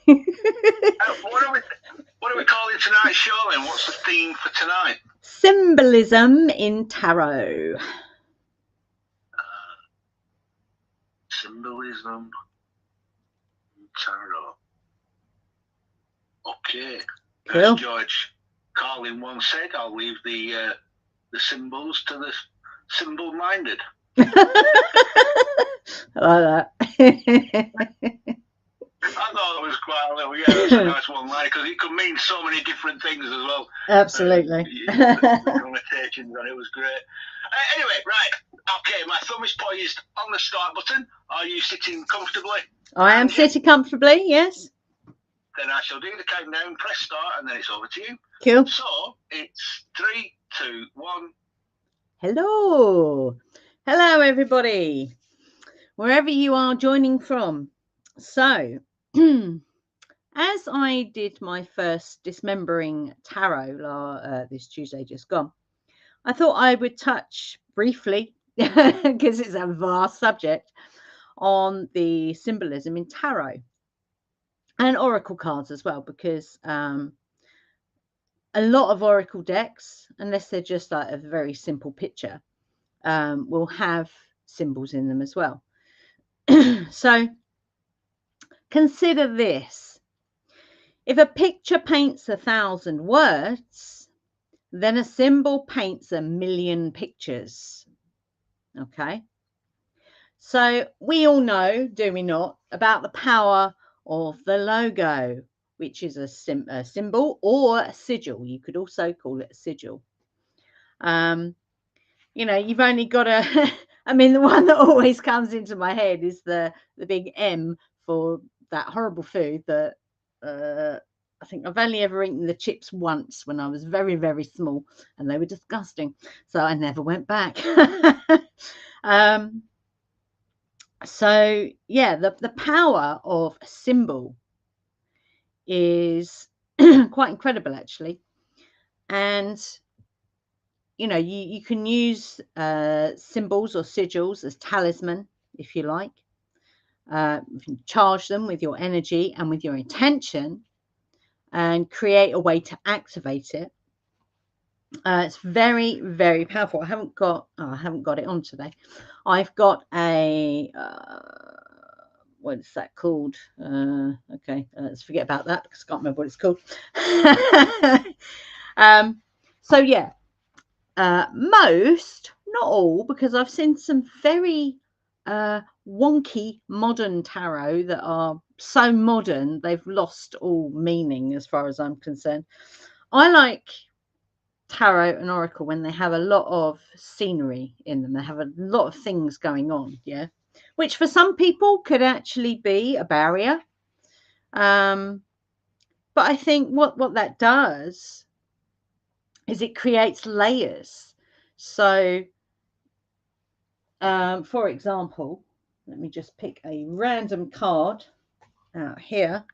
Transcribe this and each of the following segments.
What are we calling tonight's show then? What's the theme for tonight? Symbolism in tarot. Symbolism in tarot. Okay. Cool. As George Carlin once said, I'll leave the symbols to the symbol-minded. I like that. I thought it was quite a little, that's a nice one line, because it could mean so many different things as well. Absolutely. The connotations on it was great. Anyway, right. Okay, my thumb is poised on the start button. Are you sitting comfortably? I am sitting comfortably, yes. Then I shall do the countdown, press start, and then it's over to you. Cool. So, it's 3, 2, 1. Hello. Hello, everybody. Wherever you are joining from. So, as I did my first dismembering tarot this Tuesday just gone, I thought I would touch briefly, because it's a vast subject, on the symbolism in tarot and oracle cards as well, because a lot of oracle decks, unless they're just like a very simple picture, will have symbols in them as well. So consider this. If a picture paints 1,000 words, then a symbol paints 1,000,000 pictures. Okay. So we all know, do we not, about the power of the logo, which is a symbol or a sigil. You could also call it a sigil. You've only got to, I mean, the one that always comes into my head is the big M for that horrible food that I think I've only ever eaten the chips once when I was very, very small, and they were disgusting. So I never went back. So yeah, the power of a symbol is quite incredible, actually. And you can use symbols or sigils as talisman, if you like. You can charge them with your energy and with your intention and create a way to activate it. It's very, very powerful. I haven't got it on today. I've got a what is that called? Okay, let's forget about that because I can't remember what it's called. So yeah, most, not all, because I've seen some very wonky modern tarot that are so modern they've lost all meaning as far as I'm concerned. I like tarot and oracle when they have a lot of scenery in them. They have a lot of things going on, yeah, which for some people could actually be a barrier. But I think what that does is it creates layers. So, for example, let me just pick a random card out here.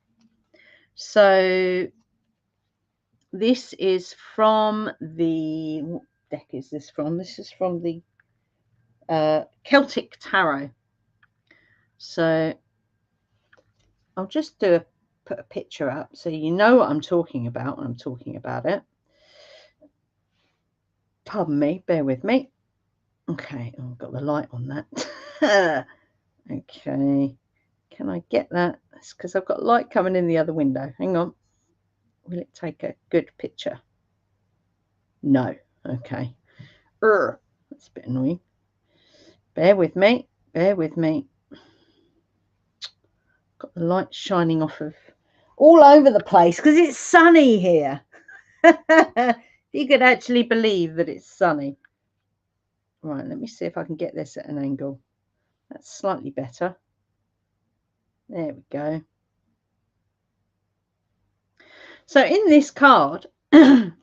So this is from the, what deck is this from? This is from the Celtic Tarot. So I'll just put a picture up so you know what I'm talking about when I'm talking about it. Pardon me, bear with me. Okay, I've got the light on that. Okay, can I get that? It's because I've got light coming in the other window. Hang on. Will it take a good picture? No. Okay. That's a bit annoying. Bear with me. Bear with me. Got the light shining off of all over the place because it's sunny here. You could actually believe that it's sunny. Right, let me see if I can get this at an angle. That's slightly better. There we go. So in this card, you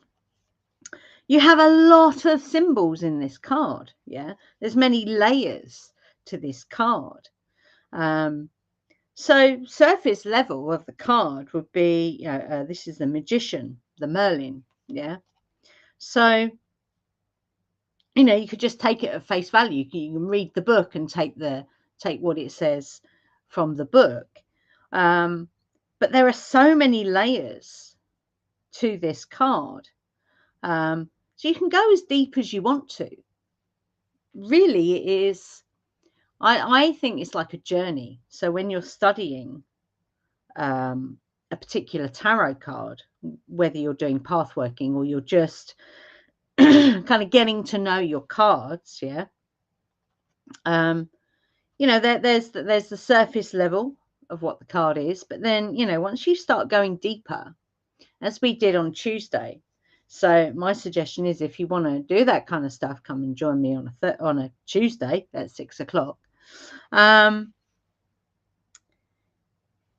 have a lot of symbols in this card. Yeah, there's many layers to this card. So surface level of the card would be, this is the Magician, the Merlin. Yeah. So, you could just take it at face value. You can read the book and take what it says from the book. But there are so many layers to this card. So you can go as deep as you want to. Really, it is, I think it's like a journey. So when you're studying a particular tarot card, whether you're doing path working or you're just kind of getting to know your cards, yeah. You know, there's the surface level of what the card is, but then, you know, once you start going deeper, as we did on Tuesday. So my suggestion is, if you want to do that kind of stuff, come and join me on a Tuesday at 6 o'clock.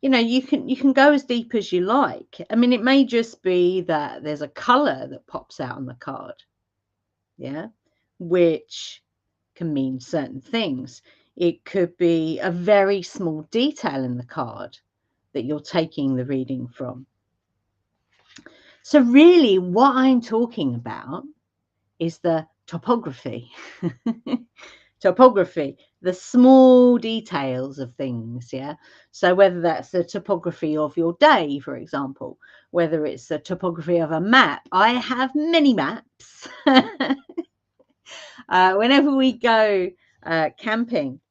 You know, you can go as deep as you like. I mean, it may just be that there's a color that pops out on the card, yeah, which can mean certain things. It could be a very small detail in the card that you're taking the reading from. So really what I'm talking about is the topography. Topography, the small details of things, yeah. So whether that's the topography of your day, for example, whether it's the topography of a map. I have many maps. Whenever we go camping,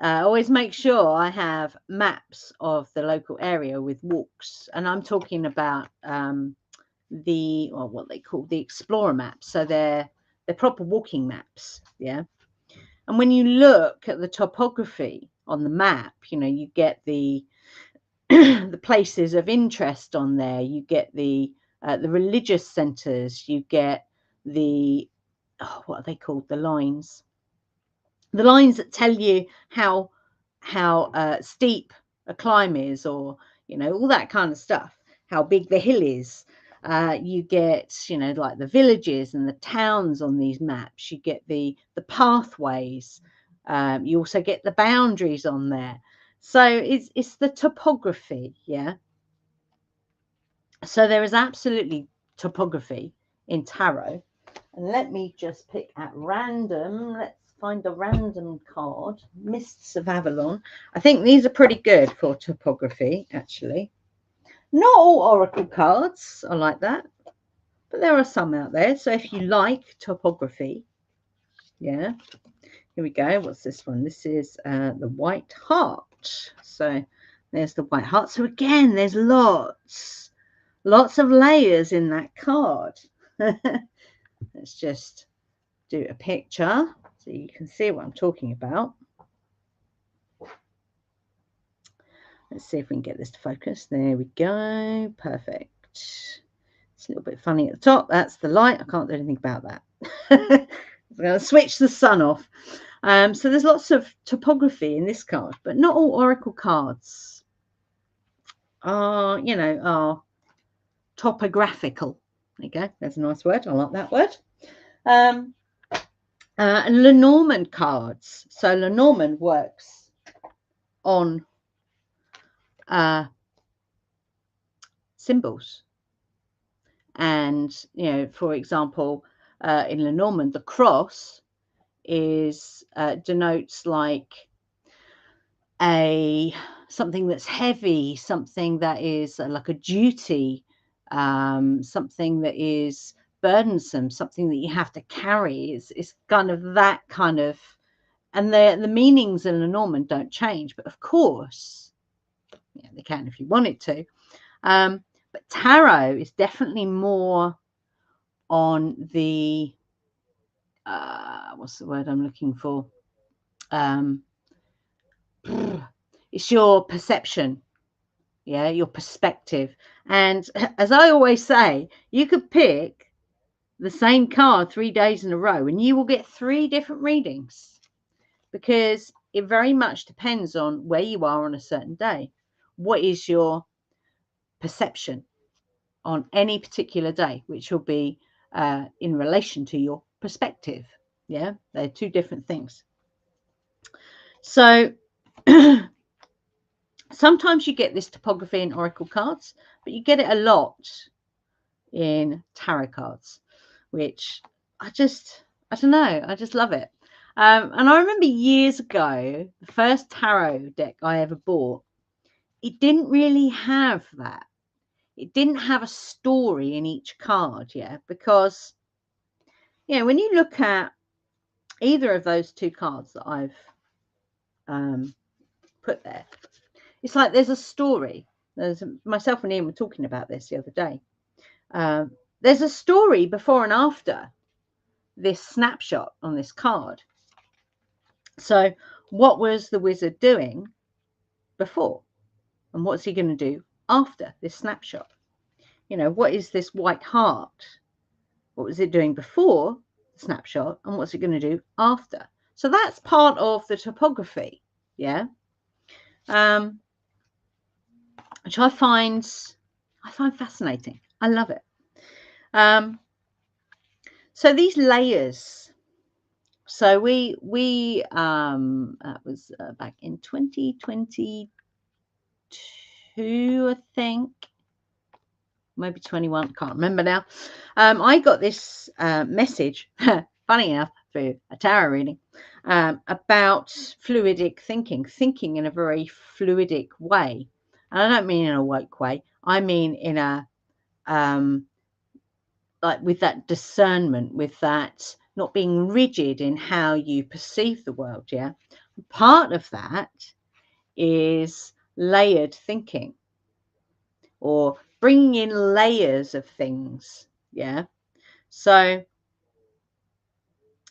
I always make sure I have maps of the local area with walks, and I'm talking about what they call the explorer maps. So they're proper walking maps, yeah. And when you look at the topography on the map, you know, you get the the places of interest on there. You get the religious centers. You get the what are they called? The lines that tell you how steep a climb is, or you know, all that kind of stuff. How big the hill is. You get, you know, like the villages and the towns on these maps. You get the pathways. You also get the boundaries on there. So it's the topography, yeah. So there is absolutely topography in tarot. And let me just pick at random. Let's find a random card. Mists of Avalon. I think these are pretty good for topography, actually. Not all oracle cards are like that, but there are some out there. So if you like topography, yeah, here we go. What's this one? This is the White Heart. So there's the White Heart. So again, there's lots of layers in that card. Let's just do a picture so you can see what I'm talking about. Let's see if we can get this to focus. There we go. Perfect. It's a little bit funny at the top. That's the light. I can't do anything about that. I'm going to switch the sun off. So there's lots of topography in this card, but not all oracle cards are, you know, are topographical. There you go. There's a nice word. I like that word. And Lenormand cards. So Lenormand works on symbols. And, you know, for example, in Lenormand, the cross is denotes like something that's heavy, something that is like a duty, something that is burdensome, something that you have to carry. It's kind of that kind of, and the meanings in Lenormand don't change, but of course, yeah, they can if you want it to. But tarot is definitely more on the what's the word I'm looking for? It's your perception, yeah, your perspective. And as I always say, you could pick the same card 3 days in a row and you will get 3 different readings, because it very much depends on where you are on a certain day. What is your perception on any particular day, which will be in relation to your perspective. Yeah, they're 2 different things. So sometimes you get this topography in oracle cards, but you get it a lot in tarot cards, which I don't know, I just love it. And I remember years ago, the first tarot deck I ever bought, it didn't really have that. It didn't have a story in each card, yeah, because, yeah, when you look at either of those two cards that I've put there, it's like there's a story. There's myself and Ian were talking about this the other day. There's a story before and after this snapshot on this card. So what was the wizard doing before? And what's he going to do after this snapshot? You know, what is this white heart? What was it doing before the snapshot? And what's it going to do after? So that's part of the topography, yeah? Which I find fascinating. I love it. So these layers. So we that was back in 2022, I think, maybe 21. Can't remember now. I got this message, funny enough, through a tarot reading, about fluidic thinking in a very fluidic way. And I don't mean in a woke way. I mean in a like with that discernment, with that not being rigid in how you perceive the world. Yeah, part of that is layered thinking, or bringing in layers of things. Yeah, so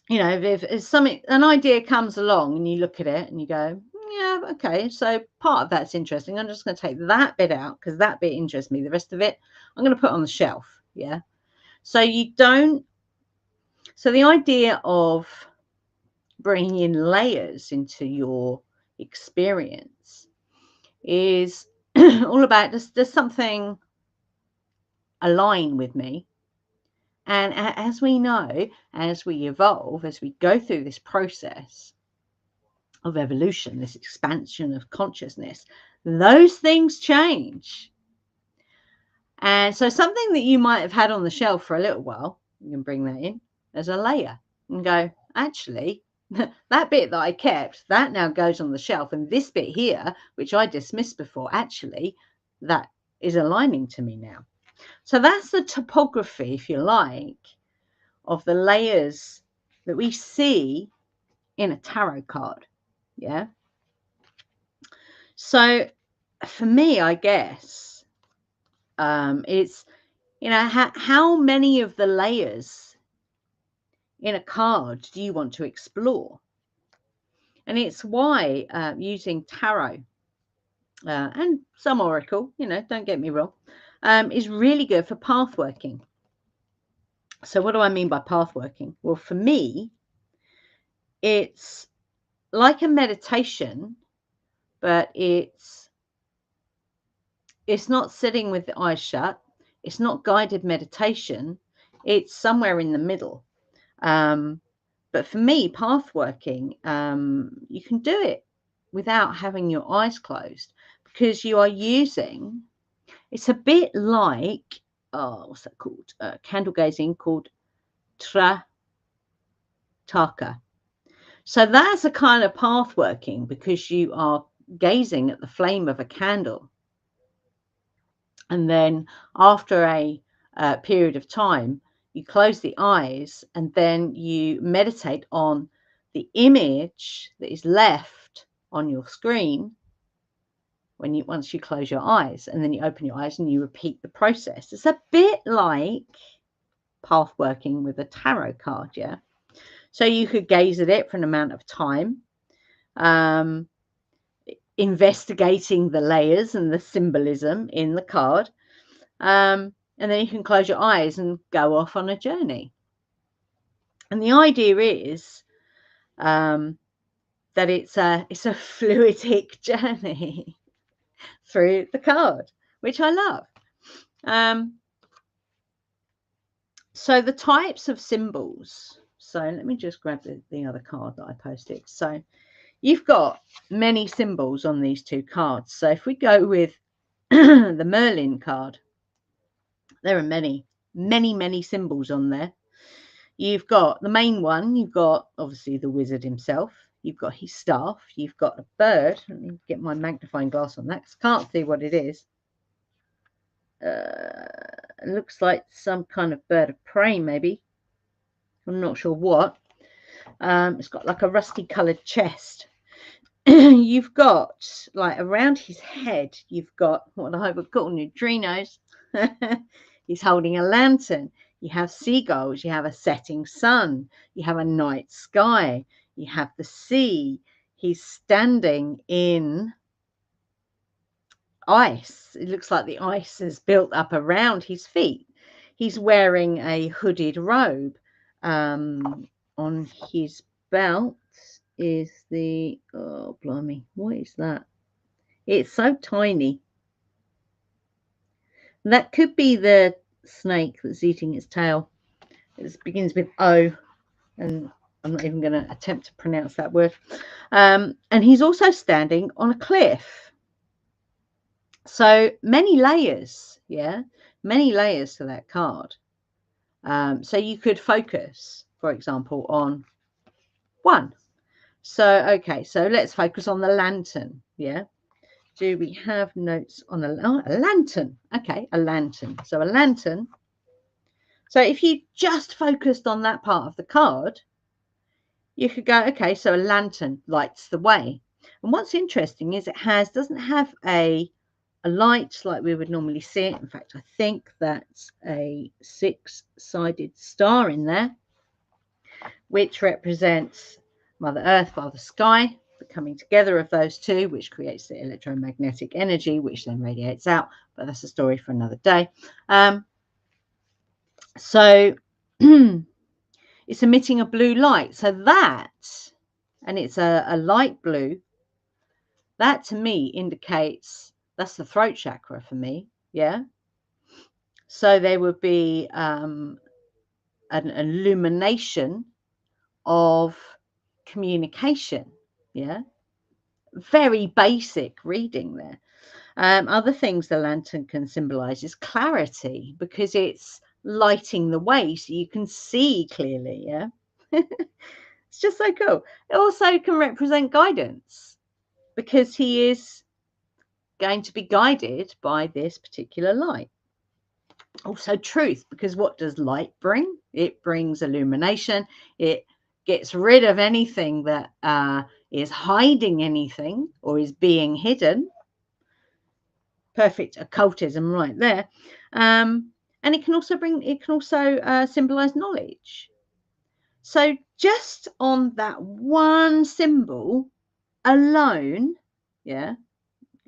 you know, if something, an idea comes along and you look at it and you go, yeah, okay, so part of that's interesting. I'm just going to take that bit out because that bit interests me. The rest of it, I'm going to put on the shelf. Yeah. So you don't, so the idea of bringing in layers into your experience is all about, does something align with me? And as we know, as we evolve, as we go through this process of evolution, this expansion of consciousness, those things change. And so something that you might have had on the shelf for a little while, you can bring that in as a layer and go, actually, that bit that I kept, that now goes on the shelf. And this bit here, which I dismissed before, actually, that is aligning to me now. So that's the topography, if you like, of the layers that we see in a tarot card. Yeah. So for me, I guess, it's, you know, how many of the layers in a card do you want to explore? And it's why using tarot and some oracle, you know, don't get me wrong, is really good for path working. So what do I mean by path working? Well, for me, it's like a meditation, but it's not sitting with the eyes shut. It's not guided meditation. It's somewhere in the middle. But for me, path working, you can do it without having your eyes closed, because you are using, it's a bit like, what's that called? Candle gazing, called Trataka. So that's a kind of path working, because you are gazing at the flame of a candle. And then after a period of time, you close the eyes and then you meditate on the image that is left on your screen once you close your eyes, and then you open your eyes and you repeat the process. It's a bit like path working with a tarot card, yeah. So you could gaze at it for an amount of time, investigating the layers and the symbolism in the card. And then you can close your eyes and go off on a journey. And the idea is that it's a fluidic journey through the card, which I love. So the types of symbols. So let me just grab the other card that I posted. So you've got many symbols on these two cards. So if we go with the Merlin card, there are many, many, many symbols on there. You've got the main one. You've got obviously the wizard himself. You've got his staff. You've got a bird. Let me get my magnifying glass on that because I can't see what it is. It looks like some kind of bird of prey, maybe. I'm not sure what. It's got like a rusty coloured chest. You've got, like, around his head, you've got what I would call neutrinos. He's holding a lantern. You have seagulls. You have a setting sun. You have a night sky. You have the sea. He's standing in ice. It looks like the ice is built up around his feet. He's wearing a hooded robe. On his belt is the, oh blimey, what is that? It's so tiny. That could be the snake that's eating its tail. It begins with O, and I'm not even going to attempt to pronounce that word. And he's also standing on a cliff. So many layers, yeah, many layers to that card. So you could focus, for example, on one. So, okay, so let's focus on the lantern, yeah. Do we have notes on a lantern? Okay, a lantern. So a lantern. So if you just focused on that part of the card, you could go, okay, so a lantern lights the way. And what's interesting is it doesn't have a light like we would normally see it. In fact, I think that's a 6-sided star in there, which represents Mother Earth, Father Sky, the coming together of those two, which creates the electromagnetic energy, which then radiates out. But that's a story for another day. So it's emitting a blue light. So that, and it's a light blue, that to me indicates that's the throat chakra for me. Yeah. So there would be an illumination of communication. Yeah. Very basic reading there. Other things the lantern can symbolize is clarity, because it's lighting the way so you can see clearly. Yeah. It's just so cool. It also can represent guidance, because he is going to be guided by this particular light. Also truth, because what does light bring? It brings illumination. It gets rid of anything that is hiding anything or is being hidden. Perfect occultism right there. And it can also symbolize knowledge. So just on that one symbol alone, yeah,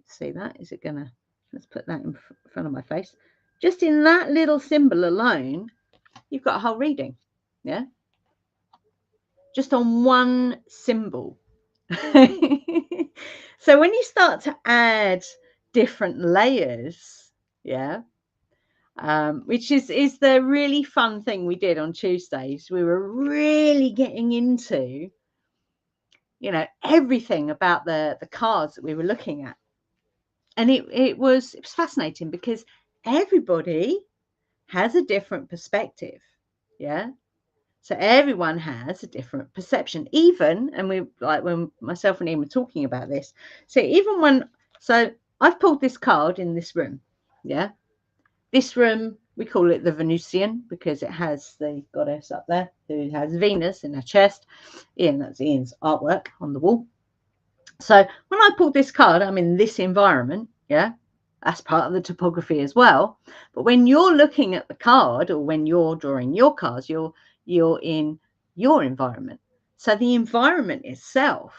see that? Is it gonna, let's put that in front of my face. Just in that little symbol alone, you've got a whole reading. Yeah, just on one symbol. So when you start to add different layers, yeah, which is the really fun thing we did on Tuesdays. We were really getting into, you know, everything about the cards that we were looking at. And it was fascinating, because everybody has a different perspective. Yeah. So everyone has a different perception, even, and we, like when myself and Ian were talking about this. So so I've pulled this card in this room. Yeah. This room, we call it the Venusian, because it has the goddess up there who has Venus in her chest. That's Ian's artwork on the wall. So when I pulled this card, I'm in this environment. Yeah, that's part of the topography as well. But when you're looking at the card, or when you're drawing your cards, you're in your environment. So the environment itself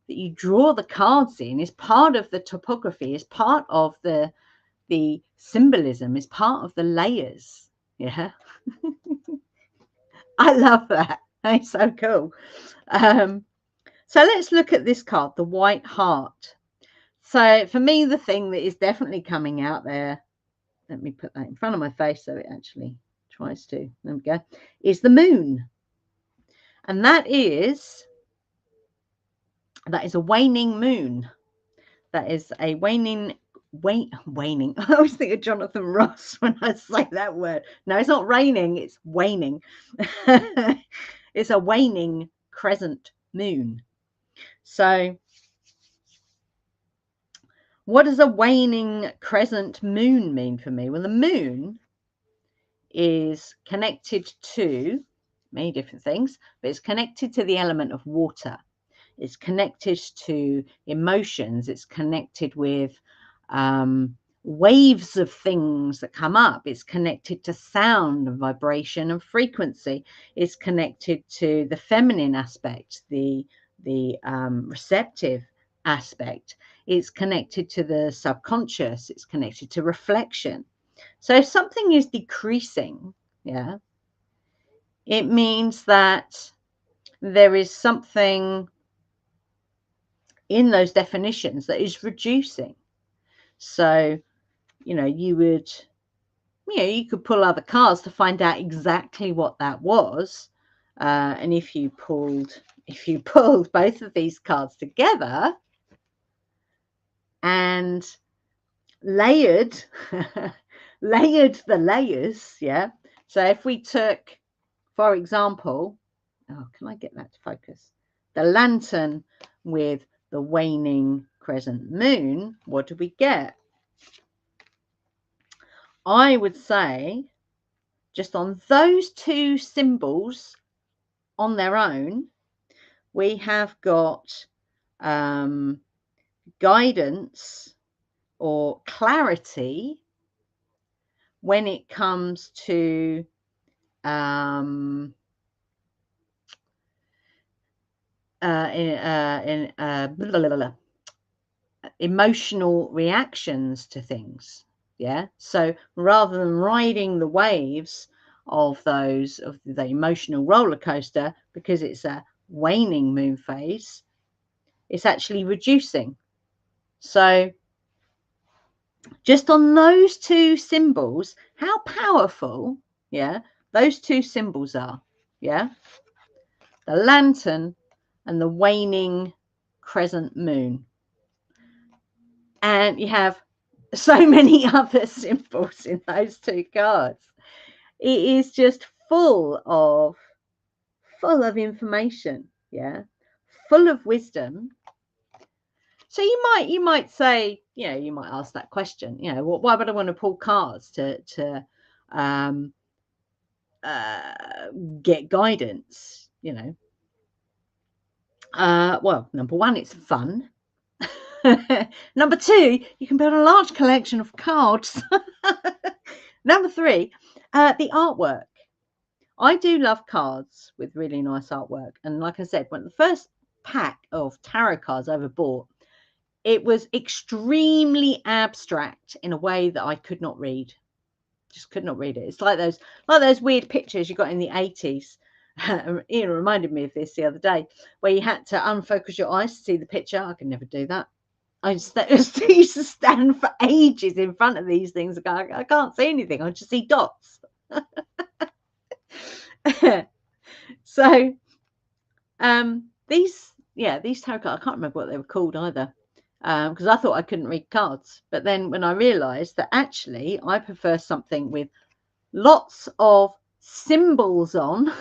that you draw the cards in is part of the topography, is part of the symbolism, is part of the layers. Yeah. I love that. It's so cool. So let's look at this card, the White Heart. So for me, the thing that is definitely coming out there, let me put that in front of my face so it actually tries to, there we go, is the moon. And that is a waning moon. That is a waning. I always think of Jonathan Ross when I say that word. No, it's not raining, it's waning. It's a waning crescent moon. So what does a waning crescent moon mean for me? Well, the moon is connected to many different things, but it's connected to the element of water. It's connected to emotions. It's connected with waves of things that come up. It's connected to sound and vibration and frequency. It's connected to the feminine aspect, the receptive aspect. It's connected to the subconscious. It's connected to reflection. So if something is decreasing, yeah, it means that there is something in those definitions that is reducing. So, you could pull other cards to find out exactly what that was. And if you pulled both of these cards together and layered the layers, yeah. So if we took, for example, can I get that to focus? The lantern with the waning crescent moon, what do we get? I would say just on those two symbols on their own, we have got guidance or clarity when it comes to emotional reactions to things. Yeah. So rather than riding the waves of the emotional roller coaster, because it's a waning moon phase, it's actually reducing. So just on those two symbols, how powerful, yeah, those two symbols are. Yeah. The lantern and the waning crescent moon. And you have so many other symbols in those two cards. It is just full of information, yeah, full of wisdom. So you might say, you might ask that question, why would I want to pull cards to get guidance? Well, number one, it's fun. Number two, you can build a large collection of cards. Number three, the artwork. I do love cards with really nice artwork. And like I said, when the first pack of tarot cards I ever bought, it was extremely abstract in a way that I could not read. Just could not read it. It's like those weird pictures you got in the 80s. Ian reminded me of this the other day, where you had to unfocus your eyes to see the picture. I could never do that. I used to stand for ages in front of these things and go, I can't see anything. I just see dots. So these tarot cards, I can't remember what they were called either, because I thought I couldn't read cards. But then when I realized that actually I prefer something with lots of symbols on,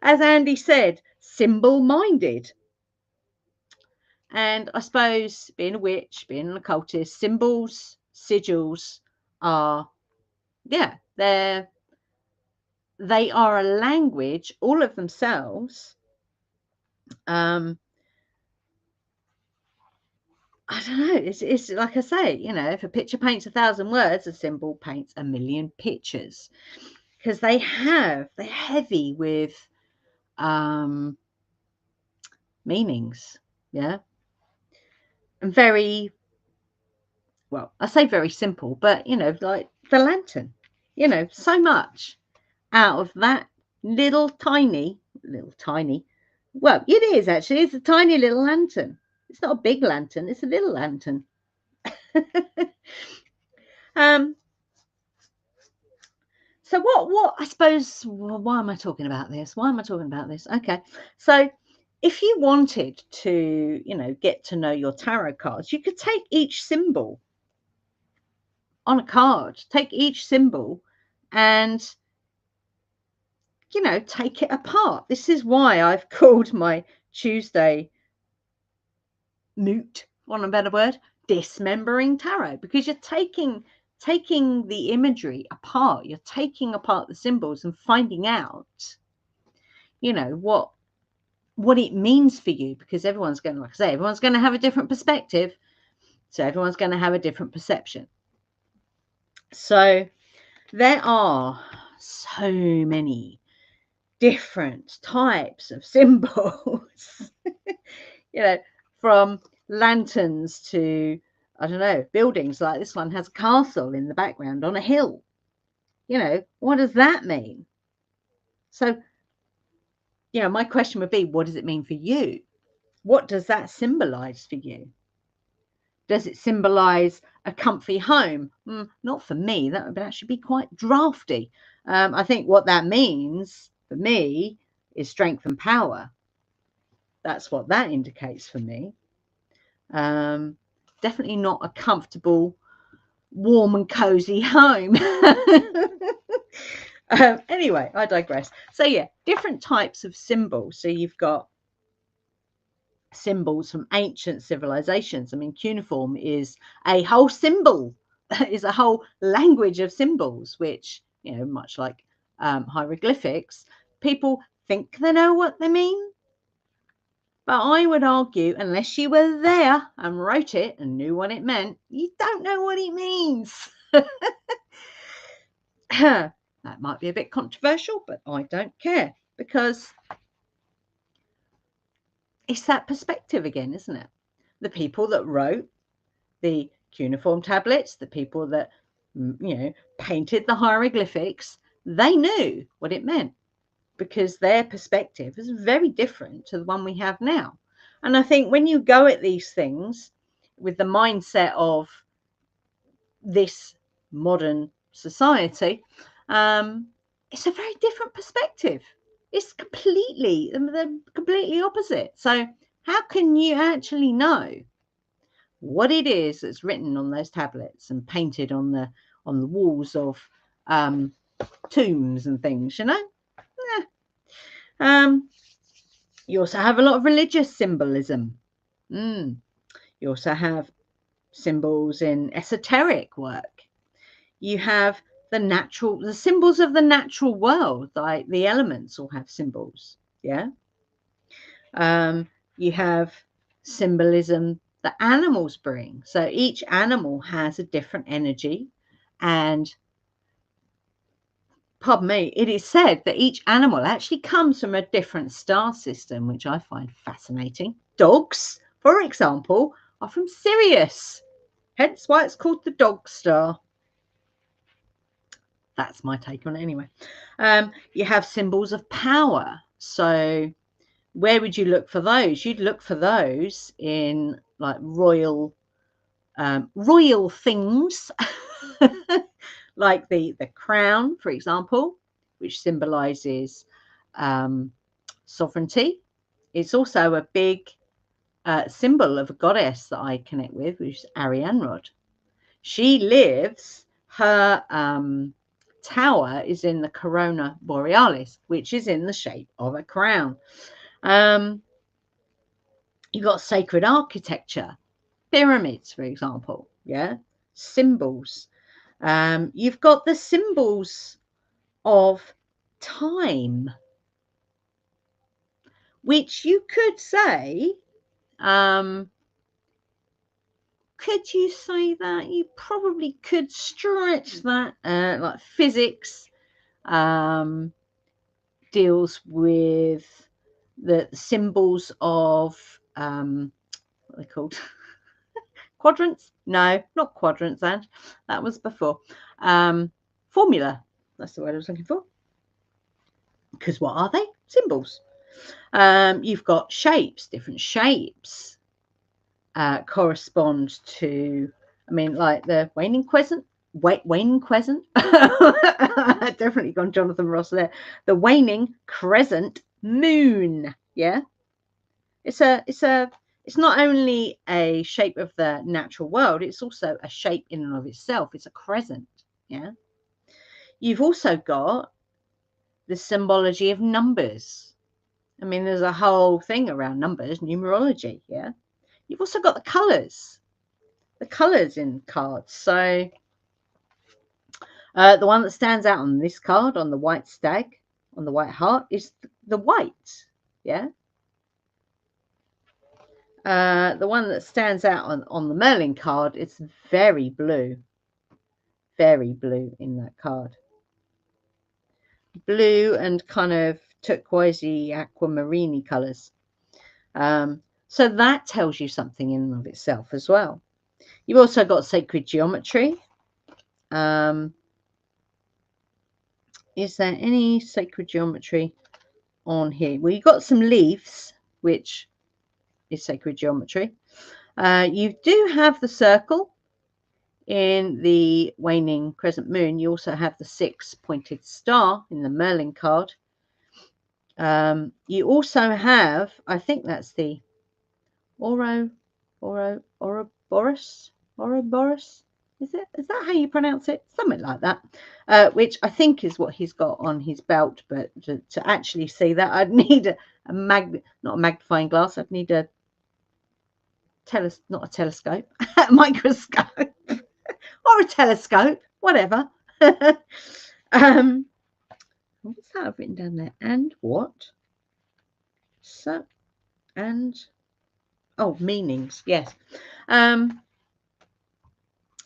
as Andy said, symbol-minded. And I suppose being a witch, being an occultist, symbols, sigils are, they are a language all of themselves. I don't know. It's like I say, if a picture paints 1,000 words, a symbol paints 1,000,000 pictures, because they're heavy with meanings, yeah, and very, well, I say very simple, but like the lantern, so much out of that little tiny, well, it is actually, it's a tiny little lantern. It's not a big lantern, it's a little lantern. So what I suppose, why am I talking about this? Okay, so if you wanted to, get to know your tarot cards, you could take each symbol on a card, take each symbol and, take it apart. This is why I've called my Tuesday moot, want a better word, dismembering tarot, because you're taking the imagery apart. You're taking apart the symbols and finding out, you know, what it means for you, because everyone's going to, like I say, everyone's going to have a different perspective. So everyone's going to have a different perception. So there are so many different types of symbols, you know, from lanterns to, I don't know, buildings. Like this one has a castle in the background on a hill. You know, what does that mean? So, you know, my question would be, what does it mean for you? What does that symbolize for you? Does it symbolize a comfy home? Not for me. That would actually be quite drafty. I think what that means for me is strength and power. That's what that indicates for me. Definitely not a comfortable, warm and cozy home. Anyway, I digress. So yeah, different types of symbols. So you've got symbols from ancient civilizations. I mean, cuneiform is a whole symbol, is a whole language of symbols, which, you know, much like hieroglyphics, people think they know what they mean. But I would argue, unless you were there and wrote it and knew what it meant, you don't know what it means. That might be a bit controversial, but I don't care, because it's that perspective again, isn't it? The people that wrote the cuneiform tablets, the people that, you know, painted the hieroglyphics, they knew what it meant, because their perspective is very different to the one we have now. And I think when you go at these things with the mindset of this modern society, it's a very different perspective. It's completely, they're completely opposite. So how can you actually know what it is that's written on those tablets and painted on the walls of tombs and things, you know? You also have a lot of religious symbolism. You also have symbols in esoteric work. You have the symbols of the natural world, like the elements all have symbols. Yeah. You have symbolism that animals bring. So each animal has a different energy, and pardon me, it is said that each animal actually comes from a different star system, which I find fascinating. Dogs, for example, are from Sirius, hence why it's called the dog star. That's my take on it anyway. You have symbols of power. So where would you look for those? You'd look for those in like royal things, like the crown, for example, which symbolizes sovereignty. It's also a big symbol of a goddess that I connect with, which is Arianrod. She lives, her tower is in the Corona Borealis, which is in the shape of a crown. You've got sacred architecture, pyramids, for example, yeah, symbols. You've got the symbols of time, which you could say, could you say that? You probably could stretch that, like physics deals with the symbols of, what are they called? Quadrants? No, not quadrants, and that was before. Formula, that's the word I was looking for. Because what are they? Symbols. You've got shapes, different shapes correspond to, I mean, like the waning crescent. Waning crescent. Definitely gone Jonathan Ross there. The waning crescent moon. Yeah. It's not only a shape of the natural world, it's also a shape in and of itself. It's a crescent. Yeah. You've also got the symbology of numbers. I mean, there's a whole thing around numbers, numerology. Yeah. You've also got the colours in cards. So the one that stands out on this card, on the white stag, on the white heart, is the white. Yeah. The one that stands out on the Merlin card is very blue in that card. Blue and kind of turquoisey, aquamarine colours. So that tells you something in and of itself as well. You've also got sacred geometry. Is there any sacred geometry on here? Well, you've got some leaves, which is sacred geometry. You do have the circle in the waning crescent moon. You also have the 6-pointed star in the Merlin card. You also have, I think that's the Ouroboros. Is that how you pronounce it? Something like that. Which I think is what he's got on his belt. But to actually see that, I'd need not a magnifying glass. I'd need a not a telescope, a microscope, or a telescope, whatever. What's that I've written down there? And what? So, and meanings. Yes.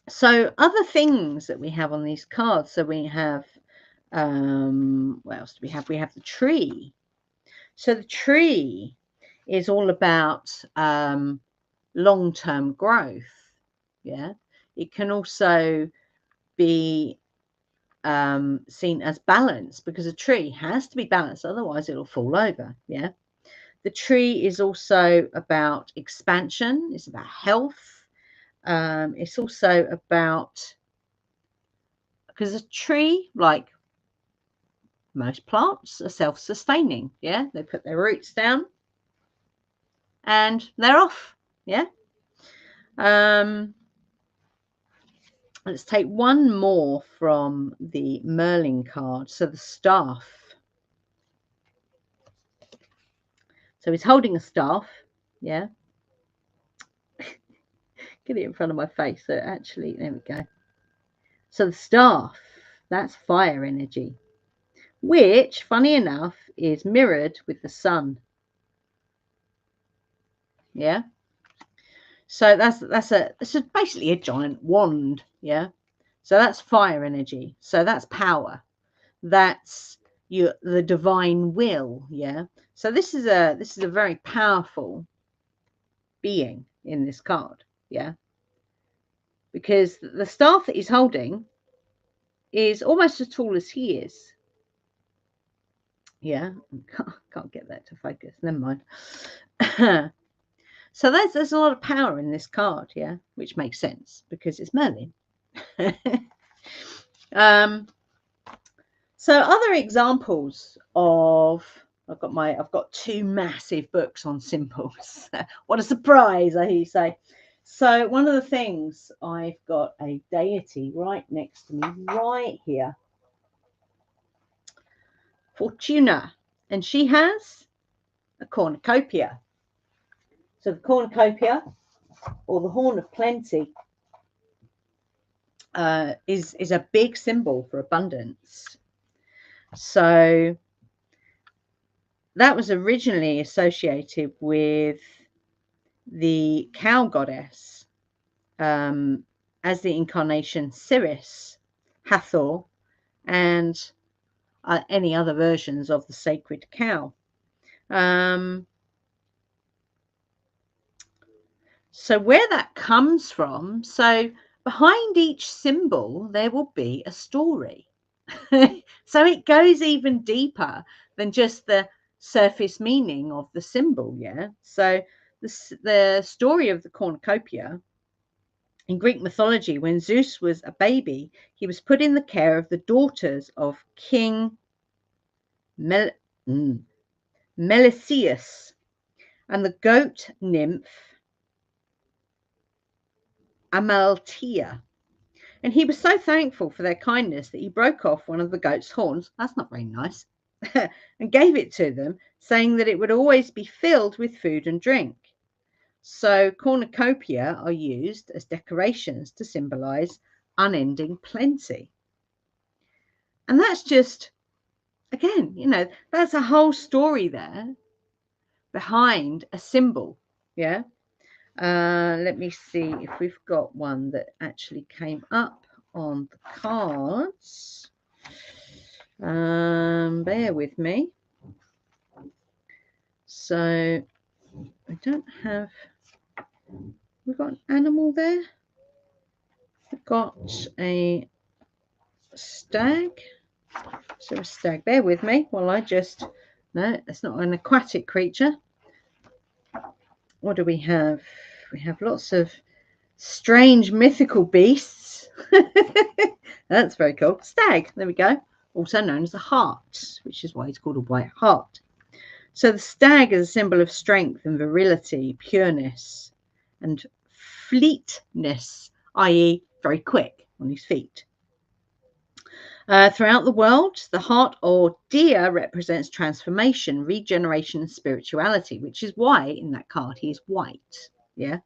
So other things that we have on these cards. So we have, what else do we have? We have the tree. So the tree is all about long-term growth. Yeah. It can also be seen as balance, because a tree has to be balanced, otherwise it'll fall over. Yeah. The tree is also about expansion. It's about health. It's also about, because a tree, like most plants, are self-sustaining. Yeah, they put their roots down and they're off. Yeah. Let's take one more from the Merlin card. So the staff. So he's holding a staff. Yeah. Get it in front of my face. So actually, there we go. So the staff, that's fire energy, which, funny enough, is mirrored with the sun. Yeah. So that's basically a giant wand. Yeah. So that's fire energy. So that's power. That's the divine will. Yeah. So this is a very powerful being in this card. Yeah. Because the staff that he's holding is almost as tall as he is. Yeah. Can't get that to focus. Never mind. So there's a lot of power in this card, yeah, which makes sense because it's Merlin. So other examples of, I've got 2 massive books on symbols. What a surprise, I hear you say. So one of the things, I've got a deity right next to me, right here, Fortuna, and she has a cornucopia. So the cornucopia, or the horn of plenty, is a big symbol for abundance. So that was originally associated with the cow goddess, as the incarnation Ceres, Hathor, and any other versions of the sacred cow. So where that comes from, so behind each symbol there will be a story. So it goes even deeper than just the surface meaning of the symbol. Yeah. So the story of the cornucopia in Greek mythology, when Zeus was a baby, he was put in the care of the daughters of King Melesius and the goat nymph Amalthea. And he was so thankful for their kindness that he broke off one of the goat's horns. That's not very nice. and gave it to them, saying that it would always be filled with food and drink. So cornucopia are used as decorations to symbolize unending plenty. And that's just, again, that's a whole story there behind a symbol. Yeah. Let me see if we've got one that actually came up on the cards. Bear with me. So I don't have, we've got an animal there. We've got a stag. So a stag, bear with me while I just, no, it's not an aquatic creature. What do we have? We have lots of strange mythical beasts. That's very cool. Stag, there we go. Also known as a hart, which is why it's called a white hart. So the stag is a symbol of strength and virility, pureness and fleetness, i.e. very quick on his feet. Throughout the world, the hart or deer represents transformation, regeneration, and spirituality, which is why in that card he is white. Yeah.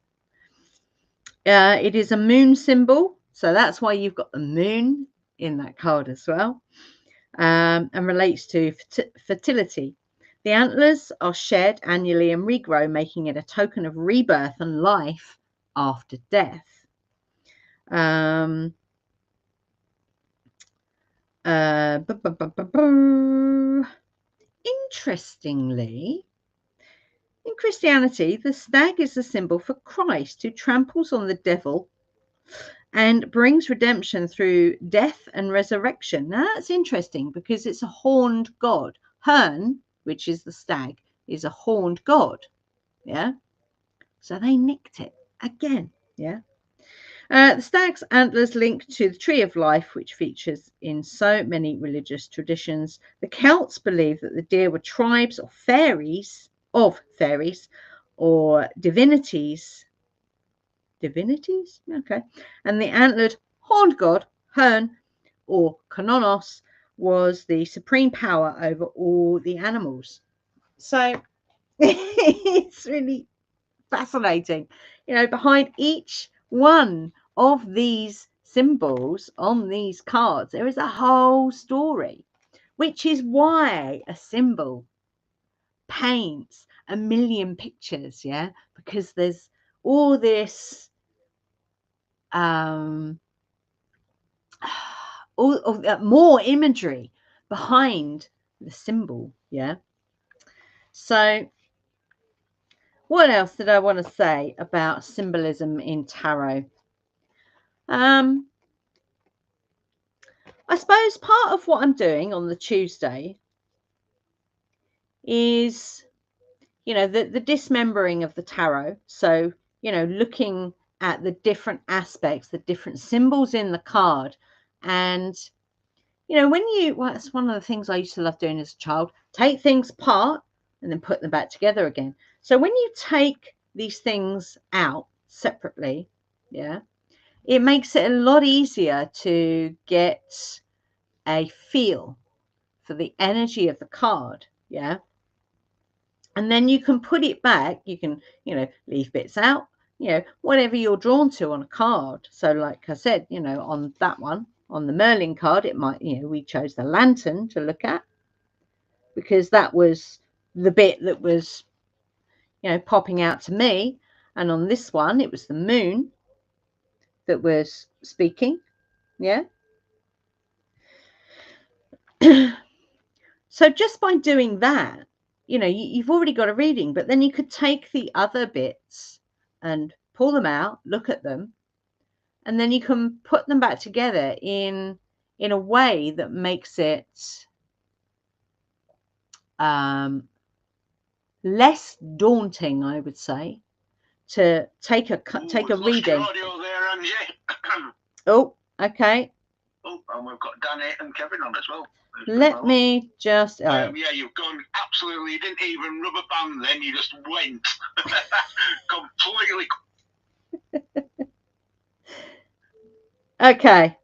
It is a moon symbol, so that's why you've got the moon in that card as well, and relates to fertility. The antlers are shed annually and regrow, making it a token of rebirth and life after death. Interestingly, in Christianity, the stag is a symbol for Christ, who tramples on the devil and brings redemption through death and resurrection. Now that's interesting because it's a horned god. Hern, which is the stag, is a horned god. Yeah. So they nicked it again. Yeah. The stag's antlers link to the tree of life, which features in so many religious traditions. The Celts believed that the deer were tribes of fairies or divinities. Okay. And the antlered horned god, Hern, or Kononos, was the supreme power over all the animals. So it's really fascinating. Behind each one of these symbols on these cards, there is a whole story, which is why a symbol paints a million pictures. Yeah, because there's all this more imagery behind the symbol. Yeah. So what else did I want to say about symbolism in tarot? I suppose part of what I'm doing on the Tuesday is, the dismembering of the tarot. So, looking at the different aspects, the different symbols in the card. And, that's one of the things I used to love doing as a child, take things apart and then put them back together again. So when you take these things out separately, yeah, it makes it a lot easier to get a feel for the energy of the card. Yeah. And then you can put it back. You can, leave bits out, whatever you're drawn to on a card. So like I said, on that one, on the Merlin card, it might, we chose the lantern to look at because that was the bit that was, popping out to me. And on this one, it was the moon that was speaking. Yeah. So just by doing that, you've already got a reading, but then you could take the other bits and pull them out, look at them, and then you can put them back together in a way that makes it less daunting, I would say, to take a reading. Audio there, Angie. Oh, okay. Oh, and we've got Danny and Kevin on as well. Let me just. Yeah, you've gone absolutely. You didn't even rub a band. Then you just went completely. Okay.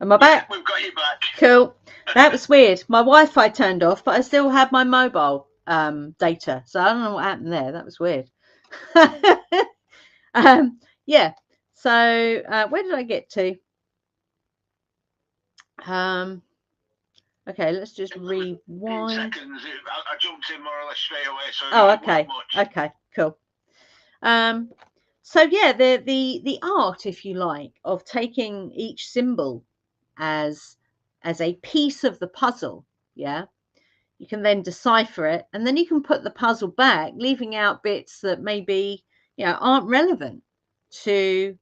Am I back? We've got you back. Cool. That was weird. My Wi-Fi turned off, but I still had my mobile data. So I don't know what happened there. That was weird. Yeah. So where did I get to? Okay, let's just rewind. Seconds. I jumped in more or less straight away. So oh, okay. Okay, cool. So yeah, the art, if you like, of taking each symbol as a piece of the puzzle, yeah, you can then decipher it, and then you can put the puzzle back, leaving out bits that maybe aren't relevant to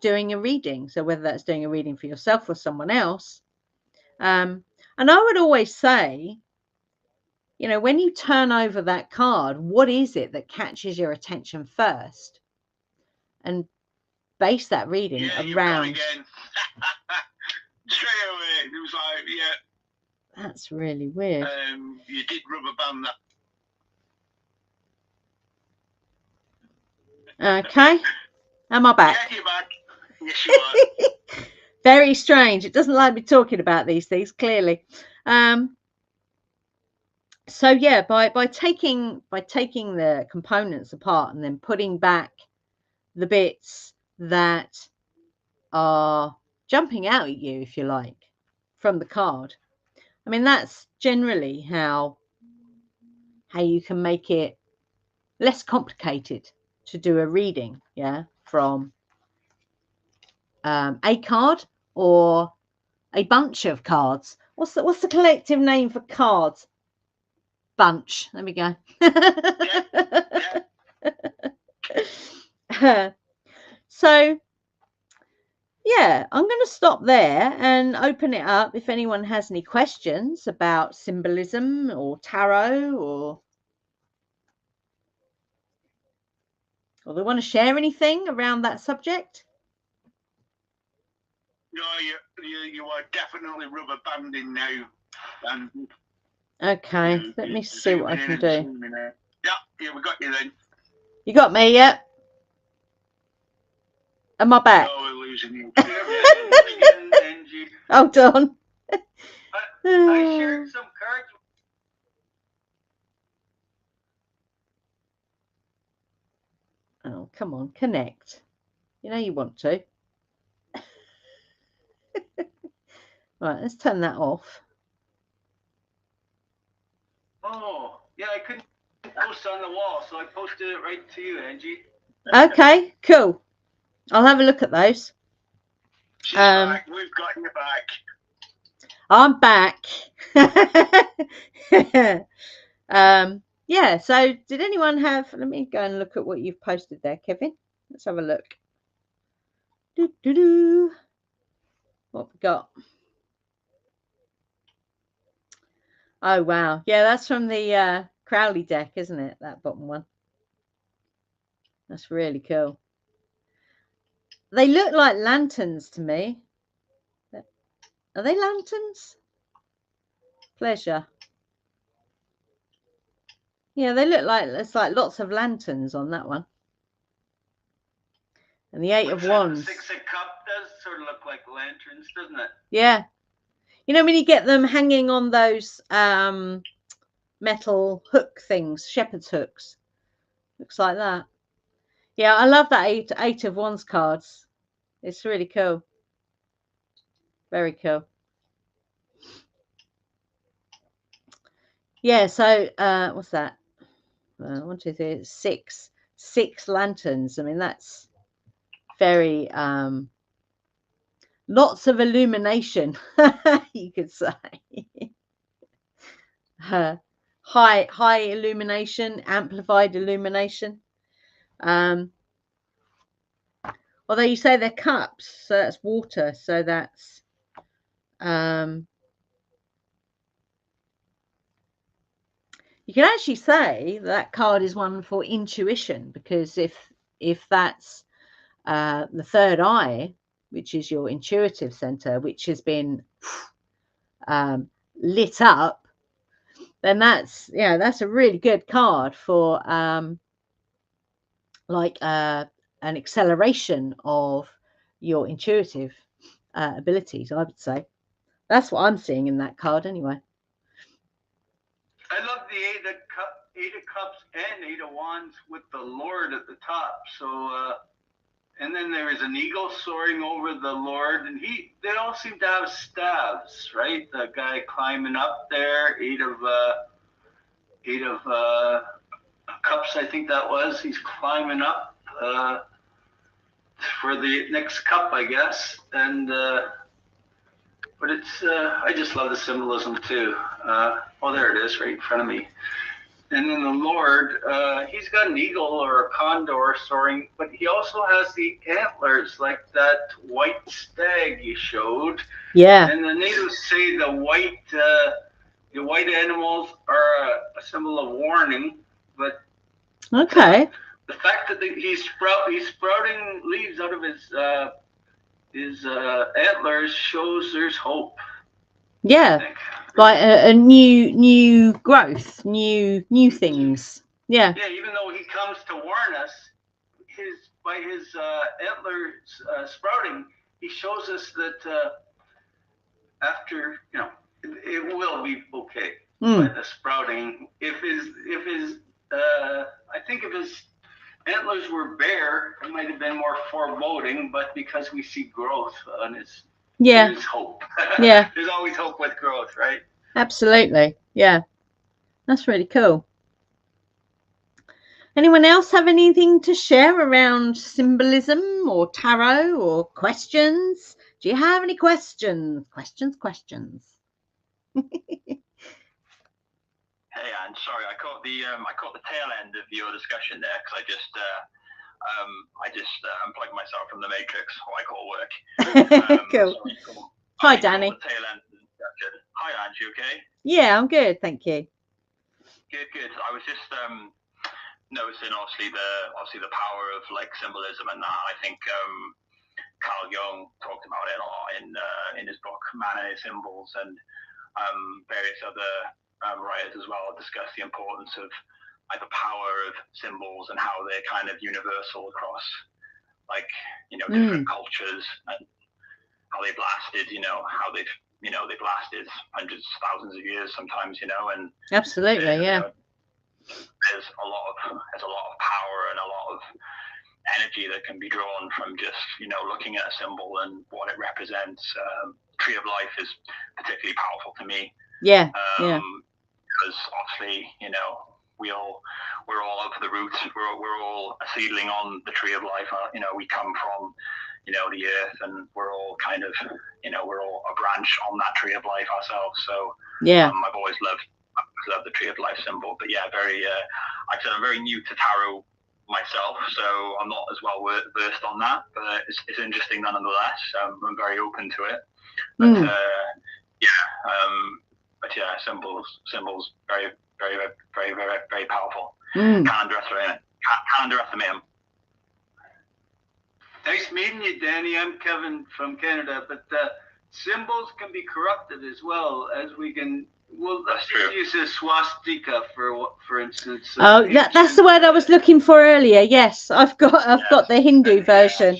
doing a reading. So whether that's doing a reading for yourself or someone else, and I would always say, when you turn over that card, what is it that catches your attention first, and base that reading around. Again. Straight away, it was like, yeah. That's really weird. You did rubber band that. Okay. Am I back? Yeah, you're back. Yes, you are. Very strange. It doesn't like me talking about these things, clearly. So yeah, by taking the components apart and then putting back the bits that are jumping out at you, if you like, from the card. I mean, that's generally how you can make it less complicated to do a reading, yeah, from a card or a bunch of cards. What's the collective name for cards? Bunch. There we go. So yeah, I'm going to stop there and open it up if anyone has any questions about symbolism or tarot, or they want to share anything around that subject. No, you are definitely rubber banding now. Okay, let me see what I can do. Yeah, we got you then. You got me, yeah? Am I back? No, we're losing you. Hold on. I shared some cards. Oh, come on, connect. You know you want to. Right, let's turn that off. Oh, yeah, I couldn't post on the wall, so I posted it right to you, Angie. Okay, cool. I'll have a look at those. She's back. We've got you back. I'm back. Yeah, so did anyone have... Let me go and look at what you've posted there, Kevin. Let's have a look. What we got? Oh, wow. Yeah, that's from the Crowley deck, isn't it? That bottom one. That's really cool. They look like lanterns to me. Are they lanterns? Pleasure. Yeah, they look like... It's like lots of lanterns on that one. And the Eight of Wands. The Six of Cups does sort of look like lanterns, doesn't it? Yeah. You know when you get them hanging on those metal hook things, shepherd's hooks. Looks like that. Yeah, I love that Eight of Wands cards. It's really cool. Very cool. Yeah, so what's that? 1, 2, 3, 6. 6 lanterns. I mean, that's very lots of illumination, you could say. High illumination, amplified illumination. Although you say they're cups, so that's water, so that's you can actually say that card is one for intuition, because if that's the third eye, which is your intuitive center, which has been lit up, then that's a really good card for like an acceleration of your intuitive abilities, I would say. That's what I'm seeing in that card anyway. I love the Eight of Cups and Eight of Wands with the Lord at the top. So, and then there is an eagle soaring over the Lord, and they all seem to have staves, right? The guy climbing up there, Eight of Cups, I think that was. He's climbing up for the next cup, I guess. And but it's I just love the symbolism too. Oh, there it is, right in front of me. And then the Lord, he's got an eagle or a condor soaring, but he also has the antlers, like that white stag you showed. Yeah. And the natives say the white animals are a symbol of warning, but okay. The fact that he's sprouting leaves out of his antlers shows there's hope. Yeah. Like a new growth, new things. Yeah. Yeah, even though he comes to warn us, by his antlers sprouting, he shows us that after, it will be okay by the sprouting. If his I think if his antlers were bare, it might have been more foreboding, but because we see growth on his, there's hope. Yeah. There's always hope with growth, right? Absolutely. Yeah. That's really cool. Anyone else have anything to share around symbolism or tarot or questions? Do you have any questions? Questions. Hey, Anne, sorry, I caught the tail end of your discussion there because I just unplugged myself from the matrix, what I call work. Cool. Hi, Danny. The tail end of the discussion. Hi, Anne, you okay? Yeah, I'm good, thank you. Good. I was just noticing obviously the power of like symbolism and that. I think Carl Jung talked about it a lot in his book Man and His Symbols, and various other writers as well discuss the importance of like the power of symbols and how they're kind of universal across like different cultures, and how they've lasted, how they've lasted hundreds, thousands of years sometimes, and absolutely, yeah. There's a lot of power and a lot of energy that can be drawn from just looking at a symbol and what it represents. Tree of Life is particularly powerful to me. Yeah. Because obviously we're all of the roots. We're all a seedling on the Tree of Life. We come from the earth, and we're all kind of we're all a branch on that Tree of Life ourselves. So yeah, I've always loved the Tree of Life symbol. But yeah, very like I said, I'm very new to tarot myself, so I'm not as well versed on that, but it's interesting nonetheless. I'm very open to it. But but yeah, symbols very, very, very, very, very powerful. Can't underestimate them. Nice meeting you, Danny. I'm Kevin from Canada, but symbols can be corrupted as well, as we can. Well, let's use a swastika for instance. Oh, that's the word I was looking for earlier. Yes, I've got the Hindu version.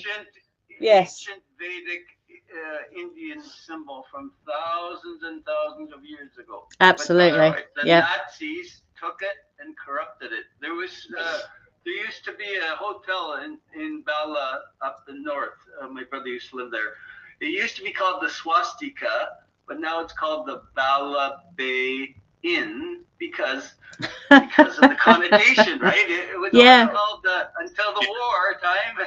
Ancient Vedic Indian symbol from thousands and thousands of years ago. Absolutely. The Nazis took it and corrupted it. There used to be a hotel in Bala up the north. My brother used to live there. It used to be called the Swastika, but now it's called the Bala Bay Inn because of the connotation, right? It was always called until the war time.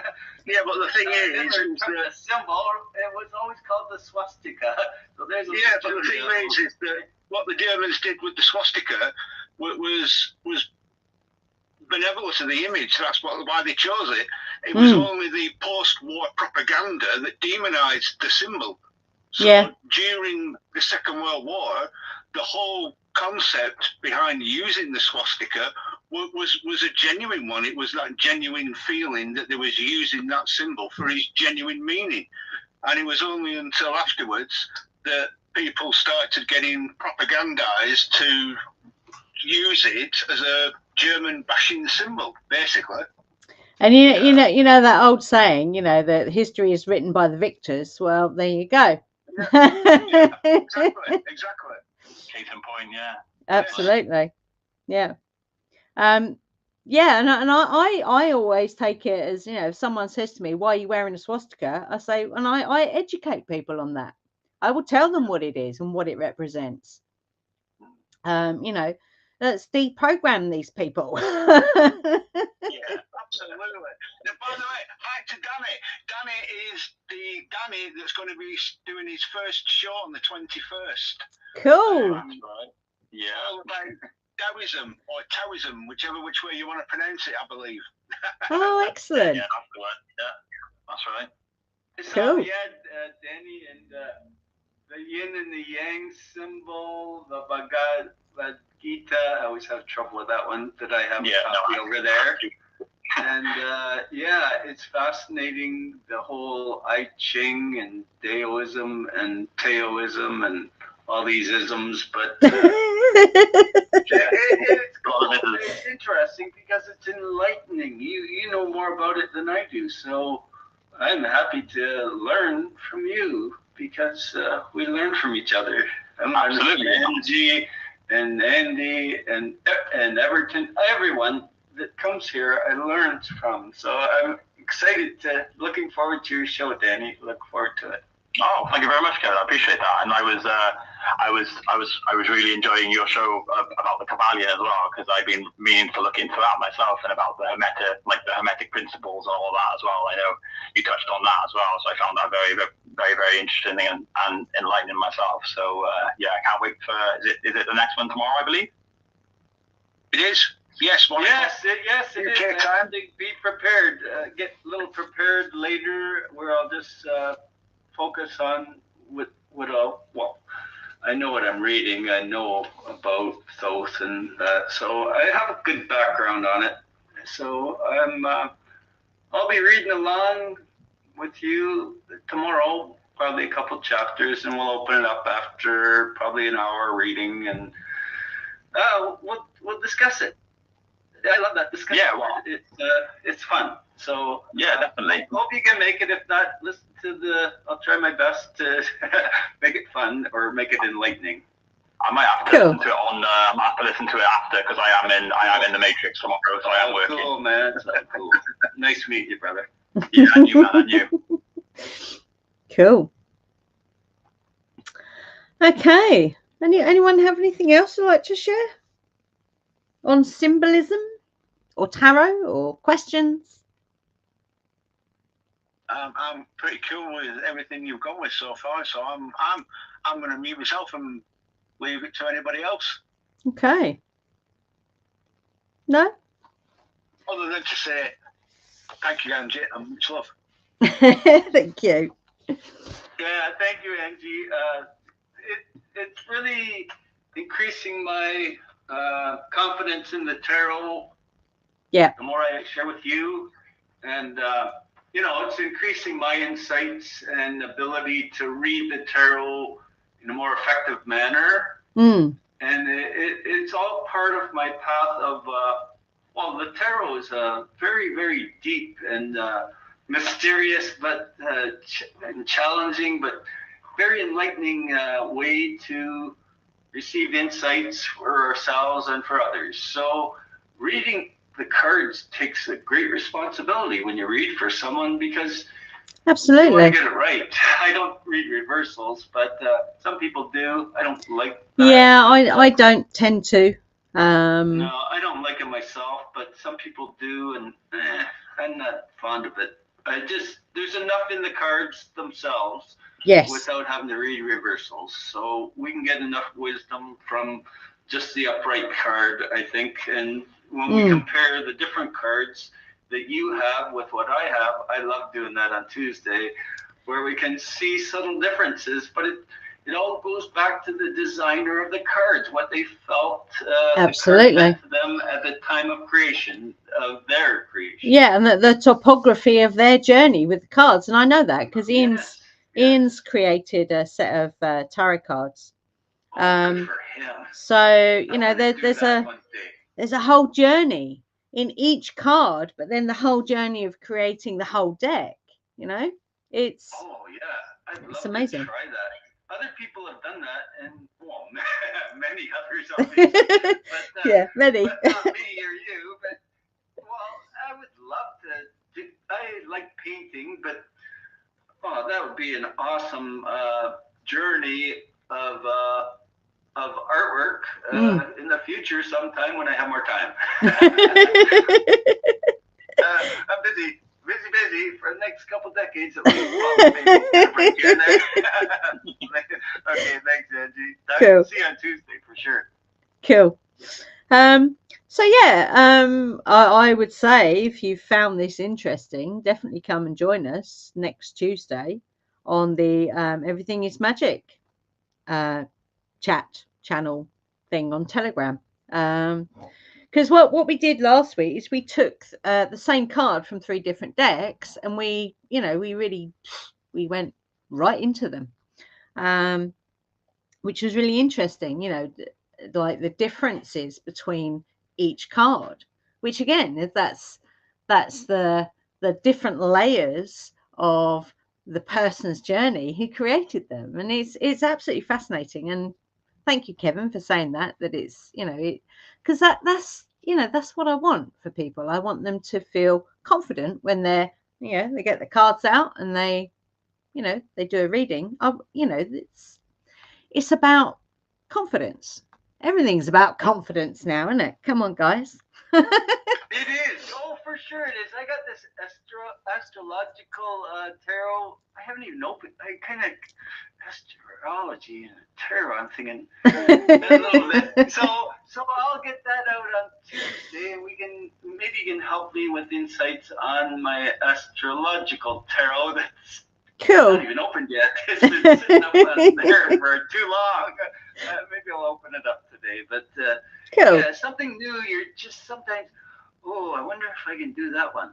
Yeah, but the thing is, the symbol, it was always called the swastika. So there's but the thing is that what the Germans did with the swastika was benevolent to the image. That's why they chose it. It was only the post-war propaganda that demonized the symbol. So during the Second World War, the whole concept behind using the swastika was a genuine one. It was that genuine feeling that they was using that symbol for its genuine meaning. And it was only until afterwards that people started getting propagandized to use it as a German bashing symbol, basically. And you know that old saying, that history is written by the victors. Well, there you go. Yeah, exactly. Case in point, yeah. Absolutely. Yeah. Yeah, and I always take it as, if someone says to me, "Why are you wearing a swastika?" I say, and I educate people on that. I will tell them what it is and what it represents. Let's deprogram these people. Yeah, absolutely. Now, by the way, hi to Danny. Danny is the Danny that's going to be doing his first show on the 21st. Cool. That's right. Yeah. All about Taoism or Taoism, which way you want to pronounce it, I believe. Oh, excellent. Yeah, that's the one. Yeah, that's right. Cool. Danny, and the yin and the yang symbol, the Bhagavad Gita. I always have trouble with that one. That I have a copy over there. And it's fascinating, the whole I Ching and Daoism and Taoism and all these isms, but it's cool. It's interesting because it's enlightening. You know more about it than I do, so I'm happy to learn from you because we learn from each other. Absolutely. Angie and Andy and Everton, everyone that comes here, I learned from. So I'm looking forward to your show, Danny. Look forward to it. Oh, thank you very much, Kevin. I appreciate that. And I was really enjoying your show about the Kabbalion as well, because I've been meaning to look into that myself and about the Hermetic principles and all that as well. I know you touched on that as well, so I found that very, very, very interesting and enlightening myself. So I can't wait for. Is it the next one tomorrow? I believe it is. Yes, it is. Time to be prepared. Get a little prepared later, where I'll just focus on I know what I'm reading. I know about Thoth, and so I have a good background on it. So I'll be reading along with you tomorrow, probably a couple chapters, and we'll open it up after probably an hour reading, and we'll discuss it. I love that discussion. Yeah, well, it's fun. So yeah, definitely. Hope you can make it. If not, listen to I'll try my best to make it fun or make it enlightening. I might have to listen to it on. I might have to listen to it after, because I am in the Matrix tomorrow, so I am working. Cool, man. So cool. Nice to meet you, brother. Yeah, and you, man, and you. Cool. Okay. Anyone have anything else you'd like to share on symbolism or tarot or questions? I'm pretty cool with everything you've gone with so far, so I'm going to mute myself and leave it to anybody else. Okay. No? Other than to say thank you, Angie, and much love. Thank you. Yeah, thank you, Angie. It's really increasing my confidence in the tarot. Yeah. The more I share with you, and it's increasing my insights and ability to read the tarot in a more effective manner. And it's all part of my path of, the tarot is a very, very deep and mysterious, but challenging, but very enlightening way to receive insights for ourselves and for others. So reading the cards takes a great responsibility when you read for someone, because absolutely, you want to get it right. I don't read reversals, but some people do. I don't like that. Yeah, I don't tend to. No, I don't like it myself, but some people do, and I'm not fond of it. There's enough in the cards themselves, yes, without having to read reversals. So we can get enough wisdom from just the upright card, I think. And when we compare the different cards that you have with what I have, I love doing that on Tuesday, where we can see subtle differences, but it all goes back to the designer of the cards, what they felt absolutely the card meant to them at the time of creation, of their creation. Yeah, and the topography of their journey with the cards. And I know that because Ian's created a set of tarot cards. Good for him. So there's a whole journey in each card, but then the whole journey of creating the whole deck. It's I'd love amazing. to try that. other people have done that, and well, many others, obviously, but, yeah, many. but not me or you. But well, I would love to. I like painting, but that would be an awesome journey of artwork in the future sometime when I have more time. I'm busy for the next couple decades at least. Well, maybe a break here and there. Okay, thanks, Angie. Cool. See you on Tuesday for sure. Cool. So yeah, I would say if you found this interesting, definitely come and join us next Tuesday on the Everything is Magic chat channel thing on Telegram. Because what we did last week is we took the same card from 3 different decks, and we went right into them, which was really interesting. Like the differences between each card, which again, that's the different layers of the person's journey who created them, and it's absolutely fascinating. And thank you, Kevin, for saying that it's because that's what I want for people. I want them to feel confident when they get the cards out and they do a reading. It's about confidence. Everything's about confidence now, isn't it? Come on, guys. It is. Oh, for sure it is. I got this astrological tarot. I haven't even opened. I kind of astrology and tarot. I'm thinking a little bit. So I'll get that out on Tuesday, and maybe you can help me with insights on my astrological tarot. That's cool. Not even opened yet. It's been sitting up there for too long. Maybe I'll open it up today. But cool. Yeah, something new. You're just sometimes. Oh, I wonder if I can do that one.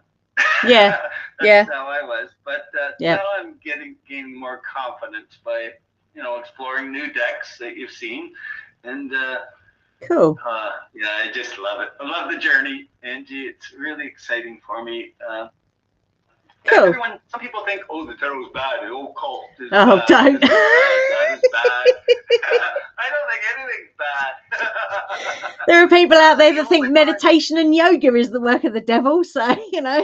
Yeah. That's how I was. But yeah. Now I'm gaining more confidence by exploring new decks that you've seen, and cool. Yeah, I just love it. I love the journey, Angie. It's really exciting for me. Cool. Some people think, the tarot's bad. The occult is bad. Don't. That is bad. I don't think anything's bad. There are people out there that think meditation and yoga is the work of the devil. So, And you can't get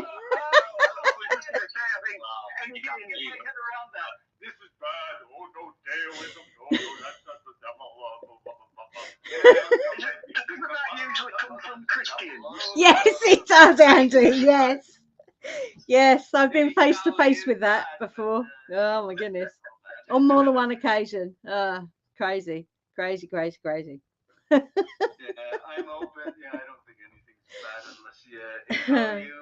my head around that. This is bad. Oh, no, Taoism. No, that's not the devil. Doesn't that usually come from Christians? Yes, it does, Andrew. Yes. Yes, I've been face to face with that before. Oh my goodness, on more than one occasion. Crazy. Yeah, I'm open. Yeah, I don't think anything's bad unless how you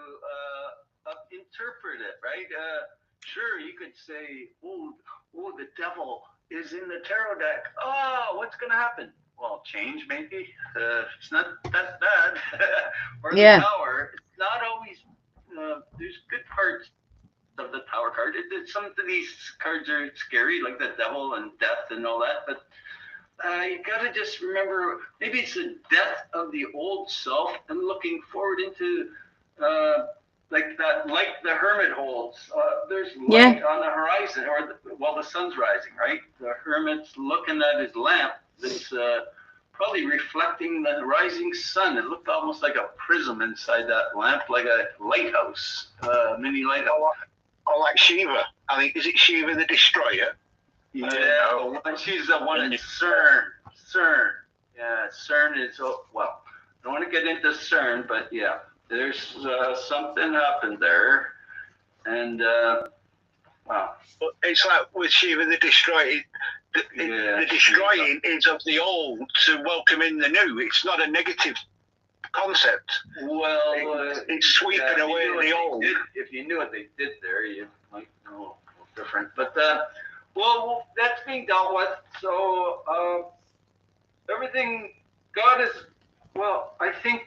interpret it, right? Sure, you could say, oh, the devil is in the tarot deck. Oh, what's going to happen? Well, change maybe. It's not that bad. Or the Tower. It's not always. There's good parts of the Tower card. Some of these cards are scary, like the devil and death and all that. But you gotta just remember, maybe it's the death of the old self and looking forward into like the hermit holds. There's light on the horizon, while the sun's rising, right? The hermit's looking at his lamp that's probably reflecting the rising sun. It looked almost like a prism inside that lamp, like a lighthouse, mini lighthouse. Or like Shiva. I think, is it Shiva the Destroyer? Yeah, she's the one at CERN. CERN. Yeah, CERN is, well, I don't want to get into CERN, but yeah, there's something happened there. And, wow. But it's like with Shiva the Destroyer. The destroying is of the old to welcome in the new. It's not a negative concept. Well, it's sweeping away the old. If you knew what they did there, you might know different. But well, that's being dealt with. So everything, God is. Well, I think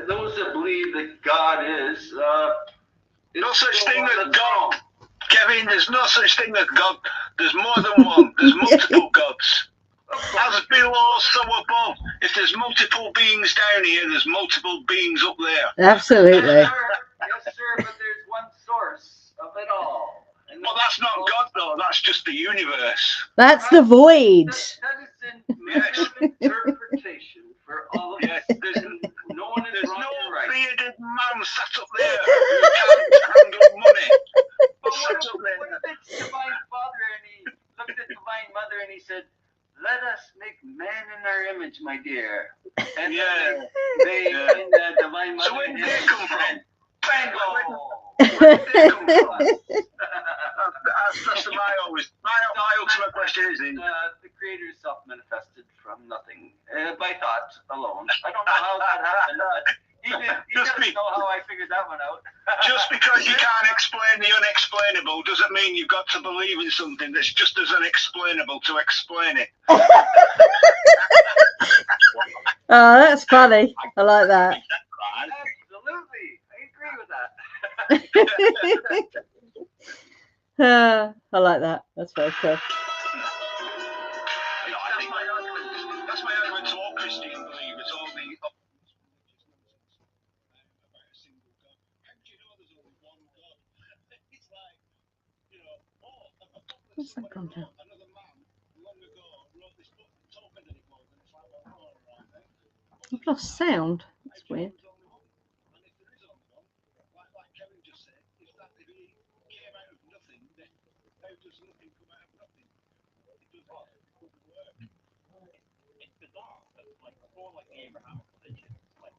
those that believe that God is. No such thing as God. Kevin, there's no such thing as God. There's more than one. There's multiple gods. As below, so above. If there's multiple beings down here, there's multiple beings up there. Absolutely. Yes, sir, but there's one source of it all. And Well, that's not God, though. That's just the universe. That's the void. That is in matter of interpretation for all of us. There's no one is There's wrong no or right. bearded man sat up there who can't handle money. But Sat up what there. if it's Divine Father and he looked at Divine Mother and he said, "Let us make man in our image, my dear." And Yeah. they in the Divine Mother. So where did they come from? Bingo. Where did they come from? That's my ultimate question is the Creator self-manifested from nothing by thought alone. I don't know how that happened, but he doesn't know how I figured that one out. just because you can't explain the unexplainable doesn't mean you've got to believe in something that's just as unexplainable to explain it. Oh, that's funny. I like that. Absolutely, I agree with that. I like that. That's very cool. That's my argument to all Christian believers, all the about a single God. How do you know there's only one God? It's like, What's that come down? another man long ago wrote this book and talking to it more than it's like, well, all right then. I've lost sound. That's weird. And if there is only one, like Kevin just said, if he came out of nothing, then how does nothing come out of nothing? It doesn't work. It's bizarre. Like before, like the Abrahamic religion, like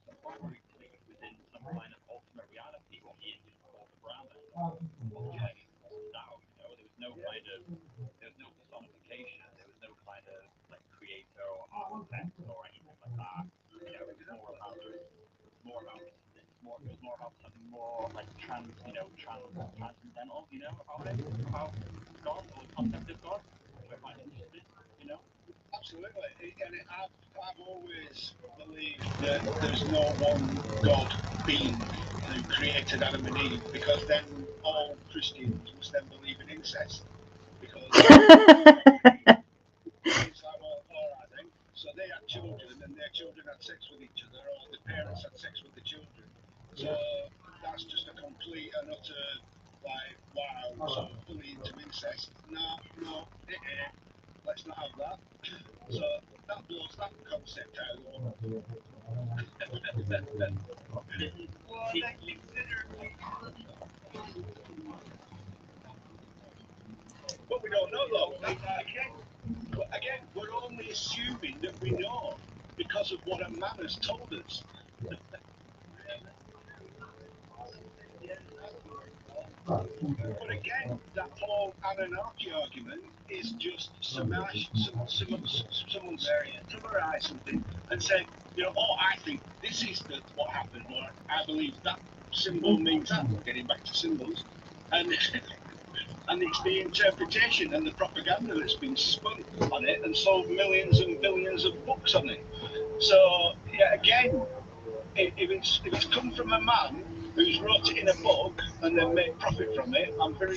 before we believe within some kind of ultimate reality, what the Indians called the Brahman, now, there was no kind of, there was no personification, there was no kind of like creator or architect or anything like that. It was more about something more like transcendental, about it, about God or the concept of God, which I find interesting, Absolutely, and I've always believed that there's no one God being who created Adam and Eve, because then all Christians must then believe in incest, because it's like, well, all right then. So they had children, and their children had sex with each other, or the parents had sex with the children. So that's just a complete and utter, like, wow, so fully into incest. No, let's not have that. So that blows that concept out of the water. But we don't know though. Again, we're only assuming that we know because of what a man has told us. But again, that whole Anunnaki argument is just someone summarize something and say, I think this is what happened, or I believe that symbol means that. Getting back to symbols, and it's the interpretation and the propaganda that's been spun on it and sold millions and billions of books on it. So yeah, again, if it's come from a man who's wrote it in a book and then made profit from it, I'm very